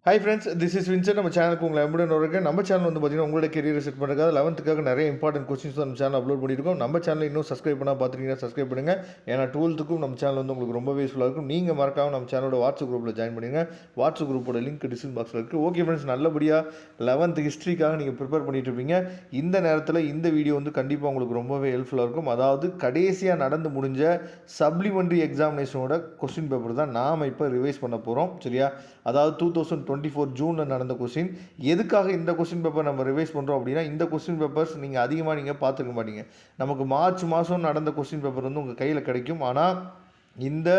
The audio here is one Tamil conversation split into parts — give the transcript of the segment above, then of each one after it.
Hi friends, this is Vincent. நம்ம சேனலுக்கு உங்களை அன்புடன் வரவேற்கிறேன். நம்ம சேனல் வந்து பார்த்தீங்கன்னா, உங்களோட கெரியரை செட் பண்ணுறதுக்காக 11க்காக நிறைய இம்பார்ட்டன்ட் கொஸ்டின்ஸ் நம்ம சேனல் அப்லோட் பண்ணியிருக்கோம். நம்ம சேனல் இன்னும் சப்ஸ்கிரைப் பண்ணால் பார்த்துட்டீங்கன்னா சப்ஸ்கிரைப் பண்ணுங்கள். ஏன்னா 12க்கும் நம்ம சேனல் வந்து உங்களுக்கு ரொம்பவே யூஸ்ஃபுல்லாக இருக்கும். நீங்கள் மறக்காம நம்ம சேனலோட வாட்ஸ்அப் குரூப்பில் ஜாயின் பண்ணுங்க. வாட்ஸ்அப் குரூப்போட லிங்க் டிஸ்கிரிப்ஷன் பாக்ஸில் இருக்குது. ஓகே ஃப்ரெண்ட்ஸ், நல்லபடியாக 11th ஹிஸ்ட்ரிக்காக நீங்கள் ப்ரிப்பேர் பண்ணிட்டு இருப்பீங்க. இந்த நேரத்தில் இந்த வீடியோ வந்து கண்டிப்பாக உங்களுக்கு ரொம்பவே ஹெல்ப்ஃபுல்லாக இருக்கும். அதாவது கடைசியாக நடந்து முடிஞ்ச சப்ளிமெண்ட்ரி எக்ஸாமினேஷனோட கொஸ்டின் பேப்பர் தான் நாம் இப்போ ரிவைஸ் பண்ண போகிறோம். சரியா? அதாவது 2024 ஜூனில் நடந்த கொஸ்டின். எதுக்காக இந்த கொஸ்டின் பேப்பர் நம்ம ரிவைஸ் பண்ணுறோம் அப்படின்னா, இந்த கொஸ்டின் பேப்பர்ஸ் நீங்கள் அதிகமாக பார்த்துருக்க மாட்டீங்க. நமக்கு மார்ச் மாதம் நடந்த கொஸ்டின் பேப்பர் வந்து உங்கள் கையில் கிடைக்கும். ஆனால் இந்த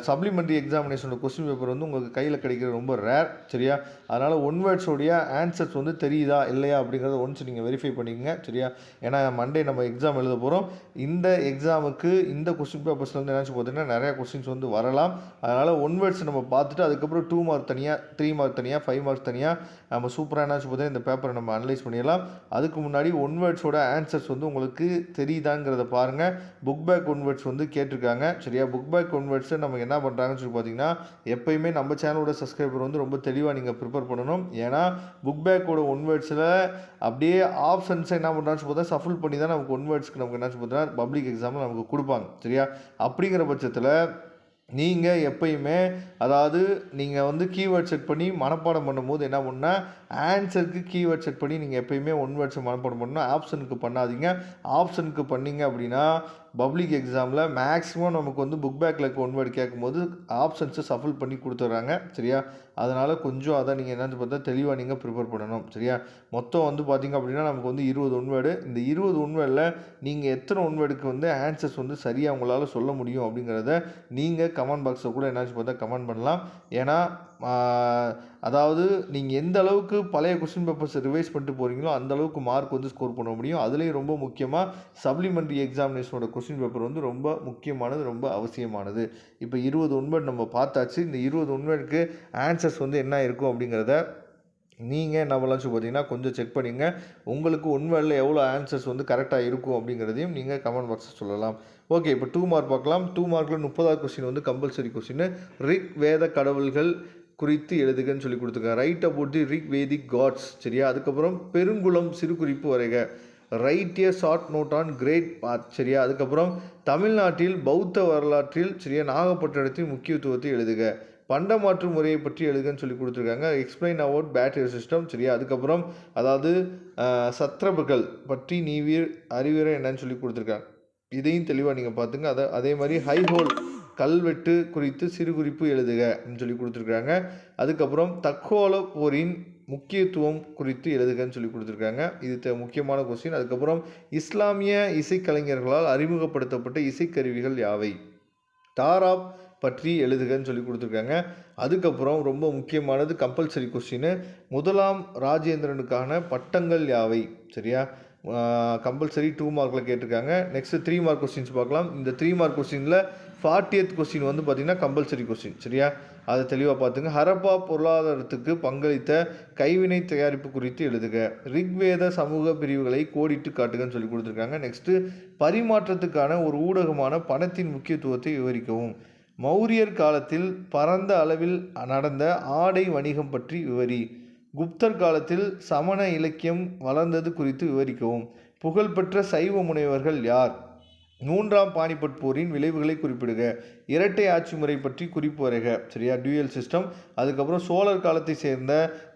சப்ளிமெண்ட்ரி எக்ஸாமினேஷனோட கொஸ்டின் பேப்பர் வந்து உங்களுக்கு கையில் கிடைக்கிறது ரொம்ப ரேர். சரியா? அதனால் ஒன் வேர்ட்ஸோடைய ஆன்சர்ஸ் வந்து தெரியுதா இல்லையா அப்படிங்கிறத ஒன்ஸ் நீங்கள் வெரிஃபை பண்ணிக்கங்க. சரியா? ஏன்னா மண்டே நம்ம எக்ஸாம் எழுத போகிறோம். இந்த எக்ஸாமுக்கு இந்த கொஸ்டின் பேப்பர்ஸில் வந்து என்னாச்சு பார்த்தீங்கன்னா நிறையா கொஸ்டின்ஸ் வந்து வரலாம். அதனால் ஒன் வேர்ட்ஸ் நம்ம பார்த்துட்டு அதுக்கப்புறம் 2 மார்க் தனியாக, 3 மார்க் தனியாக, 5 மார்க்ஸ் தனியாக நம்ம சூப்பராக என்னாச்சு பார்த்தீங்கன்னா இந்த பேப்பரை நம்ம அனலைஸ் பண்ணிடலாம். அதுக்கு முன்னாடி ஒன் வேர்ட்ஸோட ஆன்சர்ஸ் வந்து உங்களுக்கு தெரியுதாங்கிறத பாருங்கள். புக் பேக் ஒன் வேர்ட்ஸ் வந்து கேட்டிருக்காங்க. சரியா? புக் பேக் ஒன் வேர்ட்ஸை நம்ம என்ன பண்ணுறாங்கன்னு சொல்லி பார்த்தீங்கன்னா, எப்பயுமே நம்ம சேனலோட சப்ஸ்கிரைபர் வந்து ரொம்ப தெளிவாக நீங்கள் ப்ரிப்பேர் பண்ணணும். ஏன்னா புக் பேக்கோட ஒன் வேர்ட்ஸில் அப்படியே ஆப்ஷன்ஸை என்ன பண்ணுறான்னு சொல்லி பார்த்தா சஃபில் பண்ணி தான் நமக்கு ஒன் வேர்ட்ஸ்க்கு நமக்கு என்ன சொல்லி பார்த்தீங்கன்னா பப்ளிக் எக்ஸாமில் நமக்கு கொடுப்பாங்க. சரியா? அப்படிங்கிற பட்சத்தில் நீங்கள் எப்பயுமே அதாவது நீங்கள் வந்து கீவேர்ட் செட் பண்ணி மனப்பாடம் பண்ணும்போது என்ன பண்ணால் ஆன்சருக்கு கீவேர்ட் செட் பண்ணி நீங்கள் எப்பயுமே ஒன் வேர்ட்ஸை மனப்பாடம் பண்ணணும். ஆப்ஷனுக்கு பண்ணாதீங்க. ஆப்ஷனுக்கு பண்ணிங்க அப்படின்னா பப்ளிக் எக்ஸாமில் மேக்ஸிமம் நமக்கு வந்து புக் பேக்கில் இருக்க ஒன் வேர்டு கேட்கும்போது ஆப்ஷன்ஸை சஃபில் பண்ணி கொடுத்துட்றாங்க. சரியா? அதனால் கொஞ்சம் அதை நீங்கள் என்னென்னு பார்த்தா தெளிவாக நீங்கள் ப்ரிப்பேர் பண்ணணும். சரியா? மொத்தம் வந்து பார்த்திங்க அப்படின்னா நமக்கு வந்து 20 ஒன் வேர்டு. இந்த 20 ஒன் வேர்டில் நீங்கள் எத்தனை ஒன் வேர்டுக்கு வந்து ஆன்சர்ஸ் வந்து சரியாக உங்களால் சொல்ல முடியும் அப்படிங்கிறத நீங்கள் கமெண்ட் பாக்ஸில் கூட என்னாச்சு பார்த்தா கமெண்ட் பண்ணலாம். ஏன்னா அதாவது நீங்கள் எந்த அளவுக்கு பழைய கொஸ்டின் பேப்பர்ஸ் ரிவைஸ் பண்ணிட்டு போகிறீங்களோ அந்த அளவுக்கு மார்க் வந்து ஸ்கோர் பண்ண முடியும். அதுலேயும் ரொம்ப முக்கியமாக சப்ளிமெண்ட்ரி எக்ஸாமினேஷனோட கொஸ்டின் பேப்பர் வந்து ரொம்ப முக்கியமானது, ரொம்ப அவசியமானது. இப்போ 20 ஒன்பது நம்ம பார்த்தாச்சு. இந்த 20 ஒன்பதுக்கு ஆன்சர்ஸ் வந்து என்ன இருக்கும் அப்படிங்கிறத நீங்கள் என்ன பண்ணலாம் பார்த்தீங்கன்னா கொஞ்சம் செக் பண்ணிங்க. உங்களுக்கு ஒன் வேர்டில் எவ்வளோ ஆன்சர்ஸ் வந்து கரெக்டாக இருக்கும் அப்படிங்கிறதையும் நீங்கள் கமெண்ட் பாக்ஸில் சொல்லலாம். ஓகே, இப்போ 2 மார்க் பார்க்கலாம். 2 மார்க்கில் 30வது கொஸ்டின் வந்து கம்பல்சரி கொஸ்டின். ரிக் வேத கடவுள்கள் குறித்து எழுதுகன்னு சொல்லி கொடுத்துருக்காங்க. Write about the Rig Vedic gods. சரியா? அதுக்கப்புறம் பெருங்குளம் சிறு குறிப்பு வரைக. Write a short note on great bath. சரியா? அதுக்கப்புறம் தமிழ்நாட்டில் பௌத்த வரலாற்றில் சரியா நாகப்பட்டினத்தின் முக்கியத்துவத்தை எழுதுக. பண்டமாற்று முறையை பற்றி எழுதுன்னு சொல்லி கொடுத்துருக்காங்க. Explain about battery system. சரியா? அதுக்கப்புறம் அதாவது சத்ரபுகள் பற்றி நீவீர் அறிவுரை என்னன்னு சொல்லி கொடுத்துருக்காங்க. இதையும் தெளிவாக நீங்கள் பார்த்துங்க. அதே மாதிரி ஹைஹோல் கல்வெட்டு குறித்து சிறு குறிப்பு எழுதுக அப்படின்னு சொல்லி கொடுத்துருக்காங்க. அதுக்கப்புறம் தக்கோல போரின் முக்கியத்துவம் குறித்து எழுதுகன்னு சொல்லி கொடுத்துருக்காங்க. இது முக்கியமான கொஸ்டின். அதுக்கப்புறம் இஸ்லாமிய இசைக்கலைஞர்களால் அறிமுகப்படுத்தப்பட்ட இசைக்கருவிகள் யாவை? தாராப் பற்றி எழுதுகன்னு சொல்லி கொடுத்துருக்காங்க. அதுக்கப்புறம் ரொம்ப முக்கியமானது கம்பல்சரி கொஸ்டின். முதலாம் ராஜேந்திரனுக்கான பட்டங்கள் யாவை? சரியா? கம்பல்சரி 2 மார்க்கில் கேட்டிருக்காங்க. நெக்ஸ்ட் 3 மார்க் கொஸ்டின்ஸ் பார்க்கலாம். இந்த 3 மார்க் கொஸ்டினில் 40th கொஸ்டின் வந்து பார்த்திங்கன்னா கம்பல்சரி கொஸ்டின். சரியா? அதை தெளிவாக பார்த்துங்க. ஹரப்பா பொருளாதாரத்துக்கு பங்களித்த கைவினை தயாரிப்பு குறித்து எழுதுக. ரிக்வேத சமூக பிரிவுகளை கோடிட்டு காட்டுகன்னு சொல்லி கொடுத்துருக்காங்க. நெக்ஸ்ட்டு பரிமாற்றத்துக்கான ஒரு ஊடகமான பணத்தின் முக்கியத்துவத்தை விவரிக்கவும். மௌரியர் காலத்தில் பரந்த அளவில் நடந்த ஆடை வணிகம் பற்றி விவரி. குப்தர் காலத்தில் சமண இலக்கியம் வளர்ந்தது குறித்து விவரிக்கவும். புகழ்பெற்ற சைவ முனைவர்கள் யார்? 3ஆம் பானிபட் போரின் விளைவுகளை குறிப்பிடுக. இரட்டை ஆட்சி முறை பற்றி குறிப்பு வரைக. சரியா? Dual system. அதுக்கப்புறம் சோழர் காலத்தை சேர்ந்த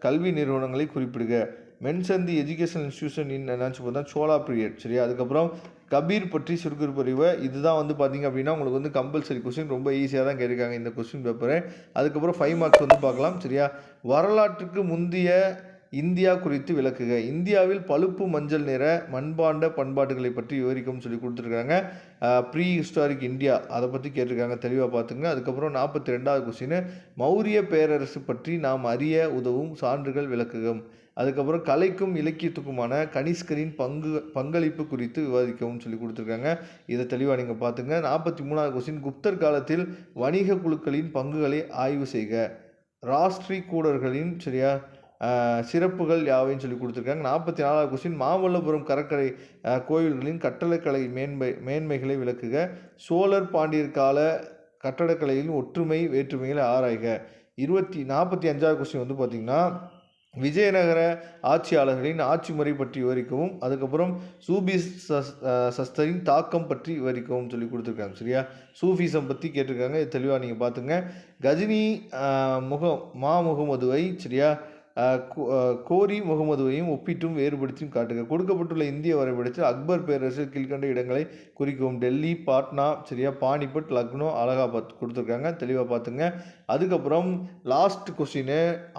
கல்வி நிறுவனங்களை குறிப்பிடுக. Mention the education institution in என்னன்னு பார்த்தா சோழா பீரியட். சரியா? அதுக்கப்புறம் கபீர் பற்றி சுருக்குறிப்பறிவு. இதுதான் வந்து பார்த்திங்க அப்படின்னா உங்களுக்கு வந்து கம்பல்சரி கொஸ்டின். ரொம்ப ஈஸியாக தான் கேட்டிருக்காங்க இந்த கொஸ்டின் பேப்பரை. அதுக்கப்புறம் 5 மார்க்ஸ் வந்து பார்க்கலாம். சரியா? வரலாற்றுக்கு முந்தைய இந்தியா குறித்து விளக்குக. இந்தியாவில் பழுப்பு மஞ்சள் நிற மண்பாண்ட பண்பாடுகளை பற்றி விவரிக்கும் சொல்லி கொடுத்துருக்காங்க. ப்ரீ ஹிஸ்டாரிக் இந்தியா அதை பற்றி கேட்டிருக்காங்க. தெளிவாக பார்த்துங்க. அதுக்கப்புறம் 42வது கொஸ்டின். மௌரிய பேரரசு பற்றி நாம் அறிய உதவும் சான்றுகள் விளக்குகம். அதுக்கப்புறம் கலைக்கும் இலக்கியத்துக்குமான கனிஷ்கரின் பங்களிப்பு குறித்து விவாதிக்கவும் சொல்லி கொடுத்துருக்காங்க. இதை தெளிவாக நீங்கள் பார்த்துங்க. 43வது கொஸ்டின். குப்தர் காலத்தில் வணிக குழுக்களின் பங்குகளை ஆய்வு செய்க. ராஷ்டிரி கூடர்களின் சரியா சிறப்புகள் யாவைன்னு சொல்லி கொடுத்துருக்காங்க. 44வது கொஸ்டின். மாமல்லபுரம் கடற்கரை கோயில்களின் கட்டடக்கலை மேன்மைகளை விளக்குக. சோழர் பாண்டியர் கால கட்டடக்கலையில் ஒற்றுமை வேற்றுமைகளை ஆராய்க. 45வது கொஸ்டின் வந்து பார்த்திங்கன்னா விஜயநகர ஆட்சியாளர்களின் ஆட்சி முறை பற்றி விவரிக்கவும், அதுக்கப்புறம் சூபி சஸ்தரின் தாக்கம் பற்றி விவரிக்கவும் சொல்லி கொடுத்துருக்காங்க. சரியா, சூஃபிசம் பற்றி கேட்டிருக்காங்க. இது தெளிவாக நீங்கள் பார்த்துங்க. கஜினி முகமதுவை சரியா கோரி முகமதுவையும் ஒப்பிட்டும் வேறுபடுத்தியும் காட்டுங்க. கொடுக்கப்பட்டுள்ள இந்திய வரைபடத்தில் அக்பர் பேரரசு கீழ்கண்ட இடங்களை குறிக்கவும். டெல்லி, பாட்னா சரியா, பானிபட், லக்னோ, அலகாபாத் கொடுத்துருக்காங்க. தெளிவாக பார்த்துங்க. அதுக்கப்புறம் லாஸ்ட் கொஸ்டின்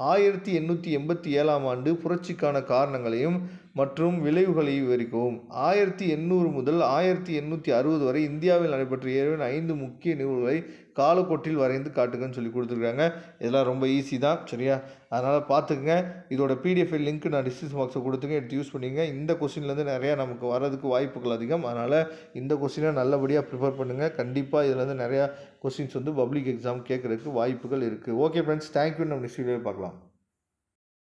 1887ஆம் ஆண்டு புரட்சிக்கான காரணங்களையும் மற்றும் விளைவுகளை விவரிக்கவும். 1800 முதல் 1860 வரை இந்தியாவில் நடைபெற்ற 5 முக்கிய நிகழ்வுகளை காலக்கோட்டில் வரைந்து காட்டுங்கன்னு சொல்லி கொடுத்துருக்காங்க. இதெல்லாம் ரொம்ப ஈஸி தான். சரியா, அதனால் பார்த்துக்குங்க. இதோட பிடிஎஃப் லிங்க் நான் டிஸ்கிரிப்ஷன் பாக்ஸில் கொடுத்துங்க, எடுத்து யூஸ் பண்ணிங்க. இந்த கொஸ்டின்லேருந்து நிறையா நமக்கு வரதுக்கு வாய்ப்புகள் அதிகம். அதனால் இந்த கொஸ்டினை நல்லபடியாக ப்ரிப்பேர் பண்ணுங்கள். கண்டிப்பாக இதுலேருந்து நிறையா கொஸ்டின்ஸ் வந்து பப்ளிக் எக்ஸாம் கேட்குறதுக்கு வாய்ப்புகள் இருக்குது. Okay friends, thank you. நம்ம நெக்ஸ்ட் வீடியோவில் பார்க்கலாம்.